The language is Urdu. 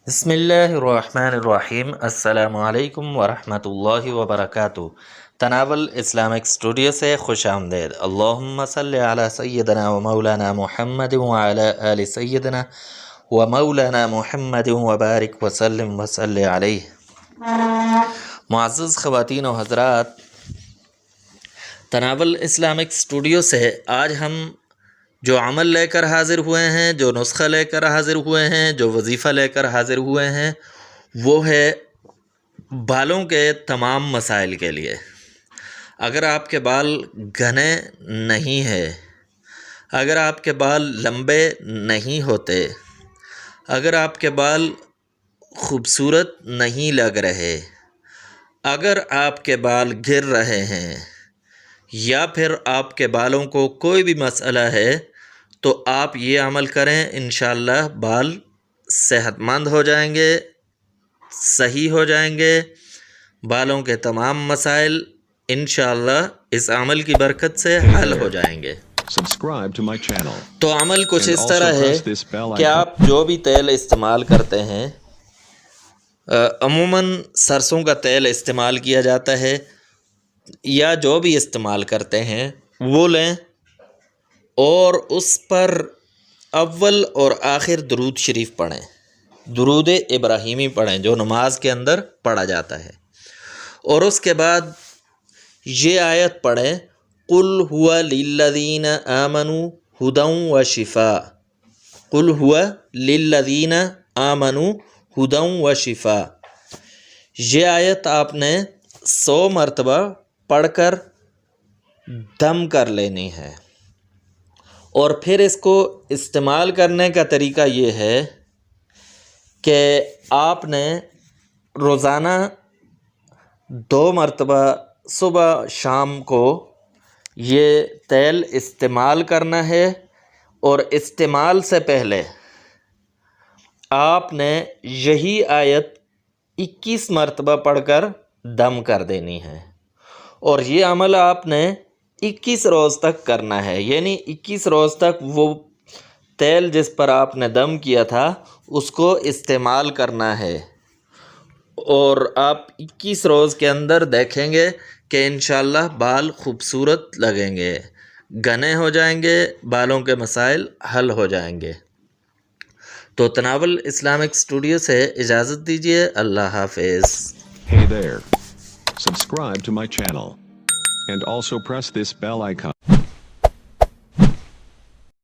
بسم اللہ الرحمن الرحیم۔ السلام علیکم ورحمۃ اللہ وبرکاتہ۔ تناول اسلامک اسٹوڈیو سے خوش آمدید۔ اللہم صلی علی سیدنا و مولانا محمد وعلی آل سیدنا و مولانا محمد وبارک وسلم وصلی علیہ۔ معزز خواتین و حضرات، تناول اسلامک اسٹوڈیو سے آج ہم جو عمل لے کر حاضر ہوئے ہیں، جو نسخہ لے کر حاضر ہوئے ہیں، جو وظیفہ لے کر حاضر ہوئے ہیں، وہ ہے بالوں کے تمام مسائل کے لیے۔ اگر آپ کے بال گھنے نہیں ہیں، اگر آپ کے بال لمبے نہیں ہوتے، اگر آپ کے بال خوبصورت نہیں لگ رہے، اگر آپ کے بال گر رہے ہیں، یا پھر آپ کے بالوں کو کوئی بھی مسئلہ ہے، تو آپ یہ عمل کریں، انشاءاللہ بال صحت مند ہو جائیں گے، صحیح ہو جائیں گے۔ بالوں کے تمام مسائل انشاءاللہ اس عمل کی برکت سے حل ہو جائیں گے۔ تو عمل کچھ اس طرح ہے کہ آپ جو بھی تیل استعمال کرتے ہیں، عموماً سرسوں کا تیل استعمال کیا جاتا ہے، یا جو بھی استعمال کرتے ہیں وہ لیں، اور اس پر اول اور آخر درود شریف پڑھیں، درود ابراہیمی پڑھیں جو نماز کے اندر پڑھا جاتا ہے، اور اس کے بعد یہ آیت پڑھیں، قل هو للذین آمنوا ھدی و شفاء، قل هو للذین آمنوا ھدی و شفاء۔ یہ آیت آپ نے 100 مرتبہ پڑھ کر دم کر لینی ہے، اور پھر اس کو استعمال کرنے کا طریقہ یہ ہے کہ آپ نے روزانہ 2 مرتبہ صبح شام کو یہ تیل استعمال کرنا ہے، اور استعمال سے پہلے آپ نے یہی آیت 21 مرتبہ پڑھ کر دم کر دینی ہے، اور یہ عمل آپ نے 21 روز تک کرنا ہے، یعنی 21 روز تک وہ تیل جس پر آپ نے دم کیا تھا اس کو استعمال کرنا ہے، اور آپ 21 روز کے اندر دیکھیں گے کہ انشاءاللہ بال خوبصورت لگیں گے، گھنے ہو جائیں گے، بالوں کے مسائل حل ہو جائیں گے۔ تو تناول اسلامک اسٹوڈیو سے اجازت دیجیے، اللہ حافظ۔ Hey there. Subscribe to my channel. And also press this bell icon.